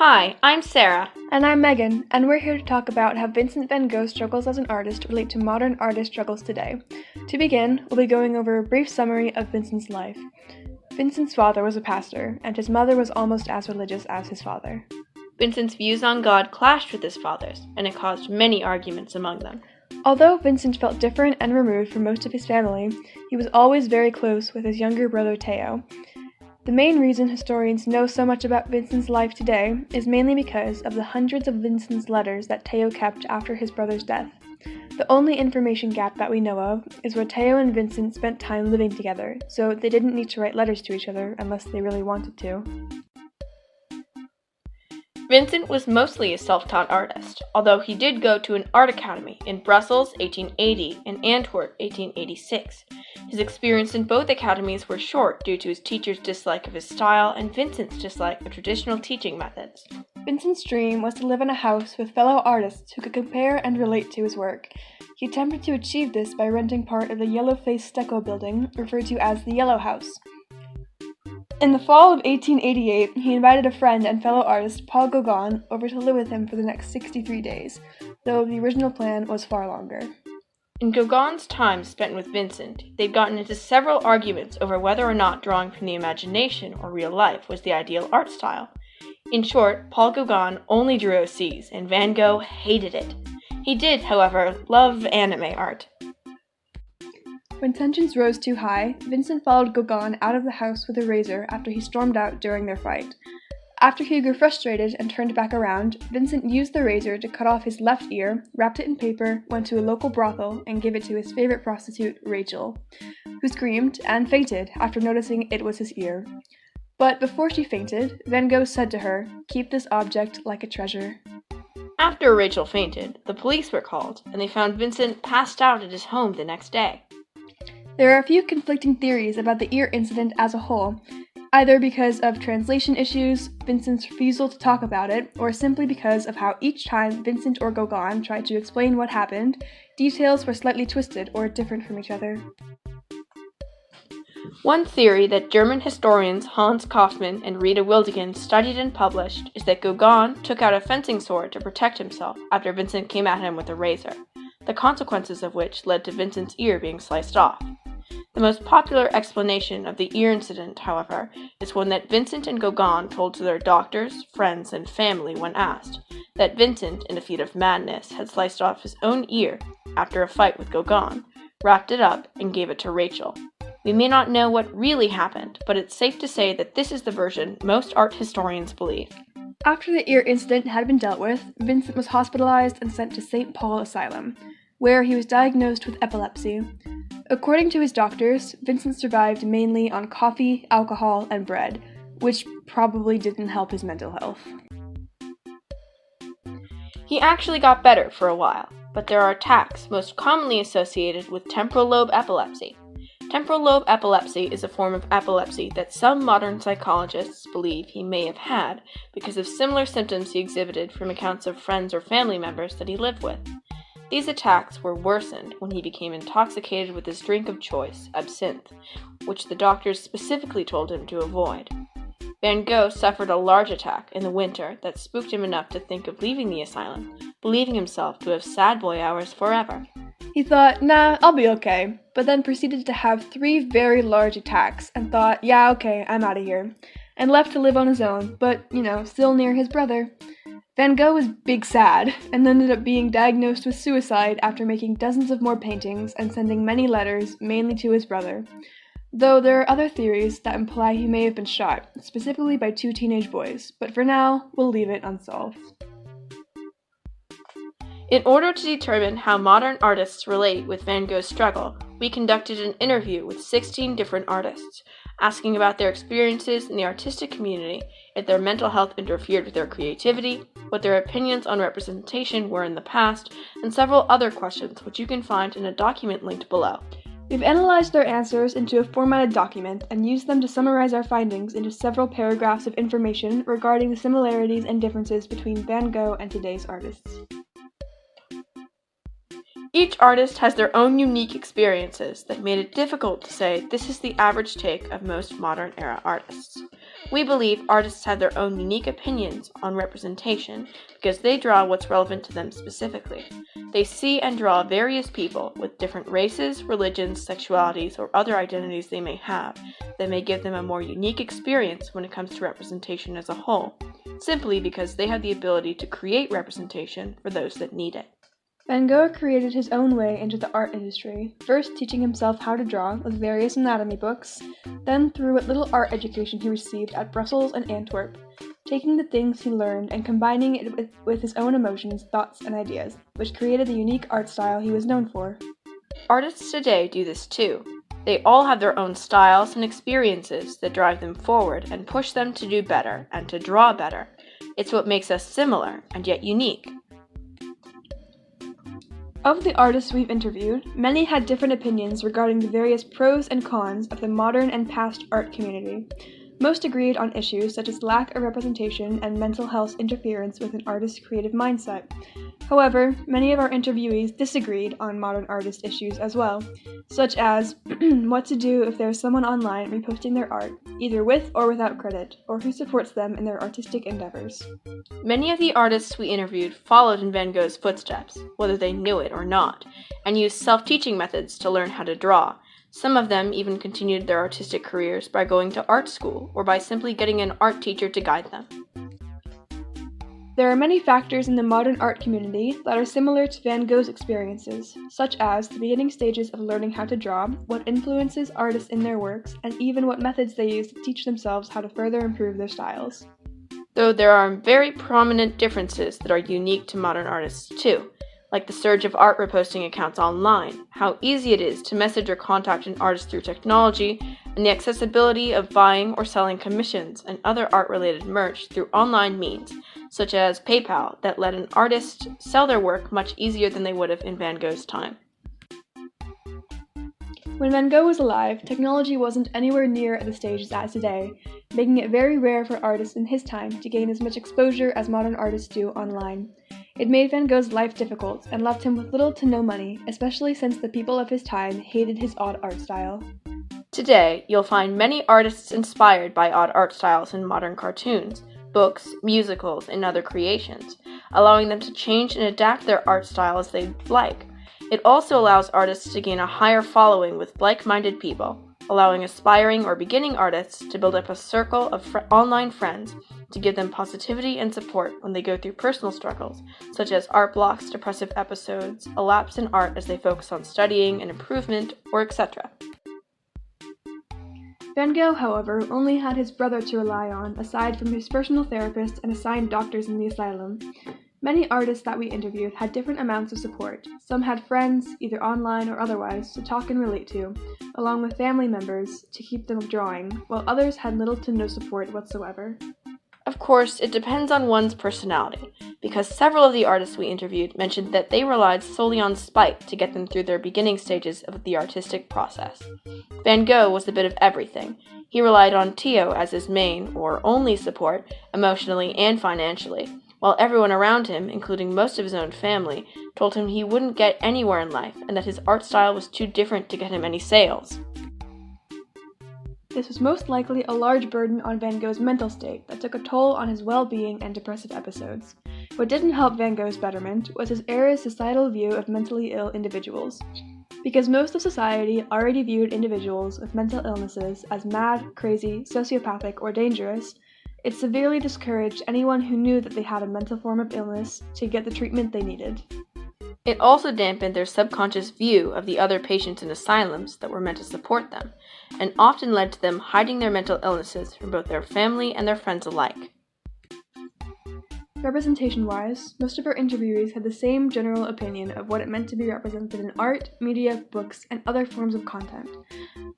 Hi, I'm Sarah. And I'm Megan, and we're here to talk about how Vincent van Gogh's struggles as an artist relate to modern artist struggles today. To begin, we'll be going over a brief summary of Vincent's life. Vincent's father was a pastor, and his mother was almost as religious as his father. Vincent's views on God clashed with his father's, and it caused many arguments among them. Although Vincent felt different and removed from most of his family, he was always very close with his younger brother Theo. The main reason historians know so much about Vincent's life today is mainly because of the hundreds of Vincent's letters that Theo kept after his brother's death. The only information gap that we know of is where Theo and Vincent spent time living together, so they didn't need to write letters to each other unless they really wanted to. Vincent was mostly a self-taught artist, although he did go to an art academy in Brussels 1880 and Antwerp 1886. His experience in both academies were short due to his teacher's dislike of his style and Vincent's dislike of traditional teaching methods. Vincent's dream was to live in a house with fellow artists who could compare and relate to his work. He attempted to achieve this by renting part of the yellow-faced stucco building referred to as the Yellow House. In the fall of 1888, he invited a friend and fellow artist, Paul Gauguin, over to live with him for the next 63 days, though the original plan was far longer. In Gauguin's time spent with Vincent, they'd gotten into several arguments over whether or not drawing from the imagination or real life was the ideal art style. In short, Paul Gauguin only drew OCs, and Van Gogh hated it. He did, however, love anime art. When tensions rose too high, Vincent followed Gauguin out of the house with a razor after he stormed out during their fight. After he grew frustrated and turned back around, Vincent used the razor to cut off his left ear, wrapped it in paper, went to a local brothel, and gave it to his favorite prostitute, Rachel, who screamed and fainted after noticing it was his ear. But before she fainted, Van Gogh said to her, "Keep this object like a treasure." After Rachel fainted, the police were called, and they found Vincent passed out at his home the next day. There are a few conflicting theories about the ear incident as a whole, either because of translation issues, Vincent's refusal to talk about it, or simply because of how each time Vincent or Gauguin tried to explain what happened, details were slightly twisted or different from each other. One theory that German historians Hans Kaufmann and Rita Wildegen studied and published is that Gauguin took out a fencing sword to protect himself after Vincent came at him with a razor, the consequences of which led to Vincent's ear being sliced off. The most popular explanation of the ear incident, however, is one that Vincent and Gauguin told to their doctors, friends, and family when asked, that Vincent, in a fit of madness, had sliced off his own ear after a fight with Gauguin, wrapped it up, and gave it to Rachel. We may not know what really happened, but it's safe to say that this is the version most art historians believe. After the ear incident had been dealt with, Vincent was hospitalized and sent to St. Paul Asylum, where he was diagnosed with epilepsy. According to his doctors, Vincent survived mainly on coffee, alcohol, and bread, which probably didn't help his mental health. He actually got better for a while, but there are attacks most commonly associated with temporal lobe epilepsy. Temporal lobe epilepsy is a form of epilepsy that some modern psychologists believe he may have had because of similar symptoms he exhibited from accounts of friends or family members that he lived with. These attacks were worsened when he became intoxicated with his drink of choice, absinthe, which the doctors specifically told him to avoid. Van Gogh suffered a large attack in the winter that spooked him enough to think of leaving the asylum, believing himself to have sad boy hours forever. He thought, "Nah, I'll be okay," but then proceeded to have 3 very large attacks and thought, "Yeah, okay, I'm out of here," and left to live on his own, but, still near his brother. Van Gogh was big sad, and ended up being diagnosed with suicide after making dozens of more paintings and sending many letters, mainly to his brother. Though there are other theories that imply he may have been shot, specifically by 2 teenage boys, but for now, we'll leave it unsolved. In order to determine how modern artists relate with Van Gogh's struggle, we conducted an interview with 16 different artists, asking about their experiences in the artistic community, if their mental health interfered with their creativity, what their opinions on representation were in the past, and several other questions which you can find in a document linked below. We've analyzed their answers into a formatted document and used them to summarize our findings into several paragraphs of information regarding the similarities and differences between Van Gogh and today's artists. Each artist has their own unique experiences that made it difficult to say this is the average take of most modern era artists. We believe artists have their own unique opinions on representation because they draw what's relevant to them specifically. They see and draw various people with different races, religions, sexualities, or other identities they may have that may give them a more unique experience when it comes to representation as a whole, simply because they have the ability to create representation for those that need it. Van Gogh created his own way into the art industry, first teaching himself how to draw with various anatomy books, then through what little art education he received at Brussels and Antwerp, taking the things he learned and combining it with his own emotions, thoughts, and ideas, which created the unique art style he was known for. Artists today do this too. They all have their own styles and experiences that drive them forward and push them to do better and to draw better. It's what makes us similar and yet unique. Of the artists we've interviewed, many had different opinions regarding the various pros and cons of the modern and past art community. Most agreed on issues such as lack of representation and mental health interference with an artist's creative mindset. However, many of our interviewees disagreed on modern artist issues as well, such as what to do if there's someone online reposting their art, either with or without credit, or who supports them in their artistic endeavors. Many of the artists we interviewed followed in Van Gogh's footsteps, whether they knew it or not, and used self-teaching methods to learn how to draw. Some of them even continued their artistic careers by going to art school or by simply getting an art teacher to guide them. There are many factors in the modern art community that are similar to Van Gogh's experiences, such as the beginning stages of learning how to draw, what influences artists in their works, and even what methods they use to teach themselves how to further improve their styles. Though there are very prominent differences that are unique to modern artists too, like the surge of art reposting accounts online, how easy it is to message or contact an artist through technology, and the accessibility of buying or selling commissions and other art-related merch through online means, such as PayPal, that let an artist sell their work much easier than they would have in Van Gogh's time. When Van Gogh was alive, technology wasn't anywhere near at the stage it's at today, making it very rare for artists in his time to gain as much exposure as modern artists do online. It made Van Gogh's life difficult and left him with little to no money, especially since the people of his time hated his odd art style. Today, you'll find many artists inspired by odd art styles in modern cartoons, books, musicals, and other creations, allowing them to change and adapt their art style as they like. It also allows artists to gain a higher following with like-minded people, allowing aspiring or beginning artists to build up a circle of online friends to give them positivity and support when they go through personal struggles, such as art blocks, depressive episodes, a lapse in art as they focus on studying and improvement, or etc. Van Gogh, however, only had his brother to rely on, aside from his personal therapist and assigned doctors in the asylum. Many artists that we interviewed had different amounts of support. Some had friends, either online or otherwise, to talk and relate to, along with family members to keep them drawing, while others had little to no support whatsoever. Of course, it depends on one's personality, because several of the artists we interviewed mentioned that they relied solely on spite to get them through their beginning stages of the artistic process. Van Gogh was a bit of everything. He relied on Theo as his main, or only support, emotionally and financially, while everyone around him, including most of his own family, told him he wouldn't get anywhere in life and that his art style was too different to get him any sales. This was most likely a large burden on Van Gogh's mental state that took a toll on his well-being and depressive episodes. What didn't help Van Gogh's betterment was his era's societal view of mentally ill individuals. Because most of society already viewed individuals with mental illnesses as mad, crazy, sociopathic, or dangerous, it severely discouraged anyone who knew that they had a mental form of illness to get the treatment they needed. It also dampened their subconscious view of the other patients in asylums that were meant to support them, and often led to them hiding their mental illnesses from both their family and their friends alike. Representation-wise, most of our interviewees had the same general opinion of what it meant to be represented in art, media, books, and other forms of content.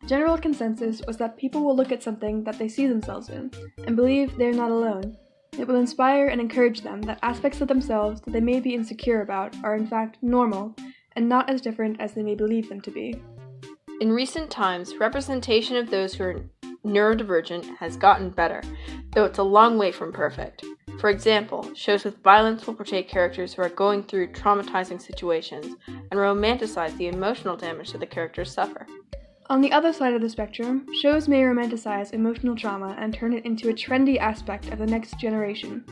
The general consensus was that people will look at something that they see themselves in, and believe they are not alone. It will inspire and encourage them that aspects of themselves that they may be insecure about are in fact normal, and not as different as they may believe them to be. In recent times, representation of those who are neurodivergent has gotten better, though it's a long way from perfect. For example, shows with violence will portray characters who are going through traumatizing situations and romanticize the emotional damage that the characters suffer. On the other side of the spectrum, shows may romanticize emotional trauma and turn it into a trendy aspect of the next generation.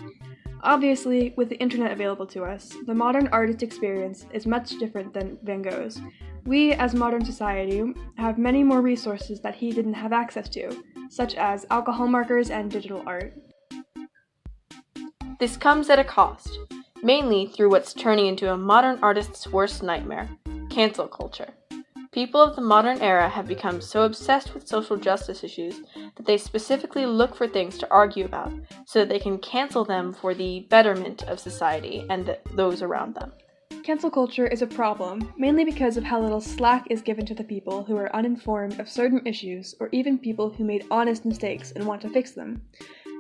Obviously, with the internet available to us, the modern artist experience is much different than Van Gogh's. We, as modern society, have many more resources that he didn't have access to, such as alcohol markers and digital art. This comes at a cost, mainly through what's turning into a modern artist's worst nightmare, cancel culture. People of the modern era have become so obsessed with social justice issues that they specifically look for things to argue about so that they can cancel them for the betterment of society and those around them. Cancel culture is a problem, mainly because of how little slack is given to the people who are uninformed of certain issues or even people who made honest mistakes and want to fix them.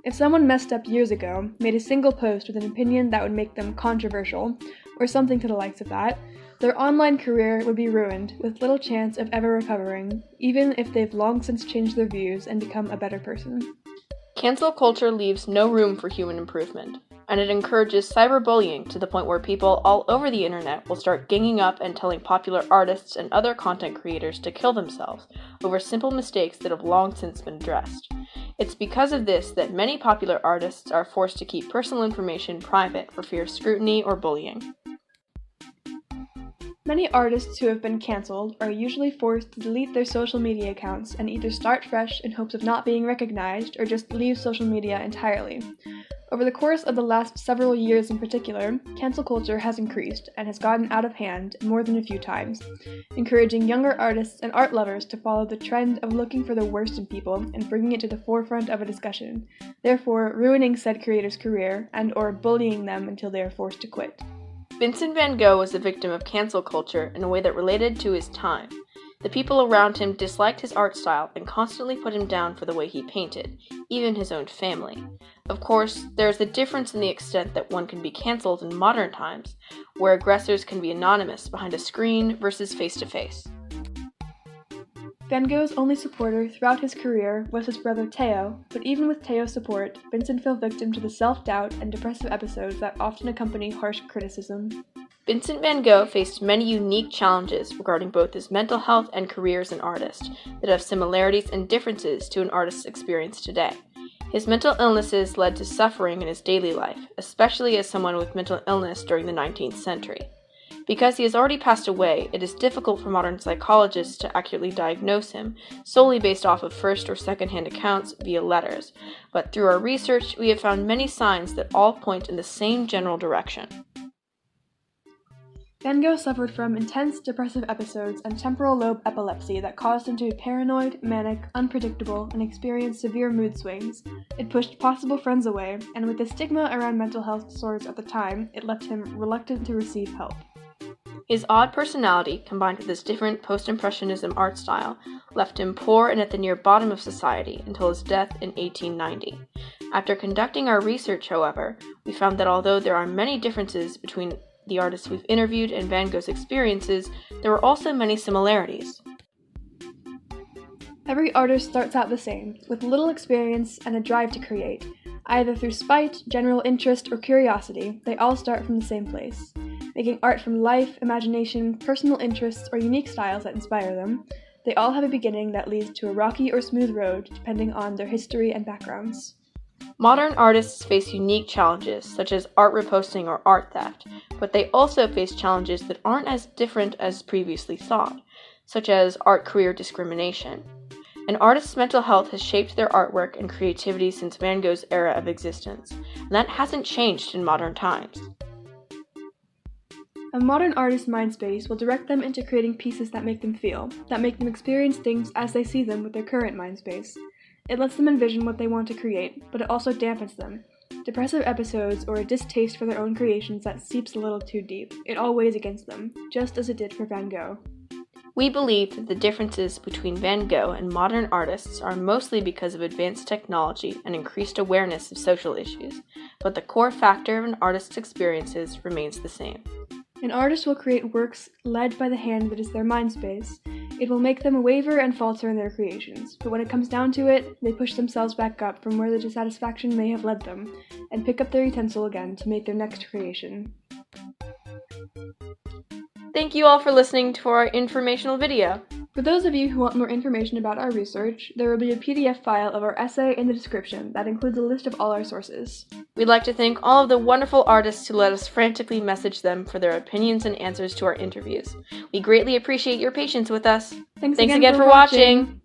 If someone messed up years ago, made a single post with an opinion that would make them controversial, or something to the likes of that, their online career would be ruined, with little chance of ever recovering, even if they've long since changed their views and become a better person. Cancel culture leaves no room for human improvement, and it encourages cyberbullying to the point where people all over the internet will start ganging up and telling popular artists and other content creators to kill themselves over simple mistakes that have long since been addressed. It's because of this that many popular artists are forced to keep personal information private for fear of scrutiny or bullying. Many artists who have been cancelled are usually forced to delete their social media accounts and either start fresh in hopes of not being recognized or just leave social media entirely. Over the course of the last several years in particular, cancel culture has increased and has gotten out of hand more than a few times, encouraging younger artists and art lovers to follow the trend of looking for the worst in people and bringing it to the forefront of a discussion, therefore ruining said creator's career and/or bullying them until they are forced to quit. Vincent van Gogh was a victim of cancel culture in a way that related to his time. The people around him disliked his art style and constantly put him down for the way he painted, even his own family. Of course, there is a difference in the extent that one can be cancelled in modern times, where aggressors can be anonymous behind a screen versus face-to-face. Van Gogh's only supporter throughout his career was his brother Theo, but even with Theo's support, Vincent fell victim to the self-doubt and depressive episodes that often accompany harsh criticism. Vincent van Gogh faced many unique challenges regarding both his mental health and career as an artist that have similarities and differences to an artist's experience today. His mental illnesses led to suffering in his daily life, especially as someone with mental illness during the 19th century. Because he has already passed away, it is difficult for modern psychologists to accurately diagnose him solely based off of first or second-hand accounts via letters, but through our research, we have found many signs that all point in the same general direction. Van Gogh suffered from intense depressive episodes and temporal lobe epilepsy that caused him to be paranoid, manic, unpredictable, and experience severe mood swings. It pushed possible friends away, and with the stigma around mental health disorders at the time, it left him reluctant to receive help. His odd personality, combined with his different post-impressionism art style, left him poor and at the near bottom of society until his death in 1890. After conducting our research, however, we found that although there are many differences between the artists we've interviewed and Van Gogh's experiences, there were also many similarities. Every artist starts out the same, with little experience and a drive to create. Either through spite, general interest, or curiosity, they all start from the same place. Making art from life, imagination, personal interests, or unique styles that inspire them, they all have a beginning that leads to a rocky or smooth road depending on their history and backgrounds. Modern artists face unique challenges, such as art reposting or art theft, but they also face challenges that aren't as different as previously thought, such as art career discrimination. An artist's mental health has shaped their artwork and creativity since Van Gogh's era of existence, and that hasn't changed in modern times. A modern artist's mind space will direct them into creating pieces that make them feel, that make them experience things as they see them with their current mind space. It lets them envision what they want to create, but it also dampens them. Depressive episodes or a distaste for their own creations that seeps a little too deep, it all weighs against them, just as it did for Van Gogh. We believe that the differences between Van Gogh and modern artists are mostly because of advanced technology and increased awareness of social issues, but the core factor of an artist's experiences remains the same. An artist will create works led by the hand that is their mind space. It will make them waver and falter in their creations, but when it comes down to it, they push themselves back up from where the dissatisfaction may have led them, and pick up their utensil again to make their next creation. Thank you all for listening to our informational video. For those of you who want more information about our research, there will be a PDF file of our essay in the description that includes a list of all our sources. We'd like to thank all of the wonderful artists who let us frantically message them for their opinions and answers to our interviews. We greatly appreciate your patience with us. Thanks again for watching!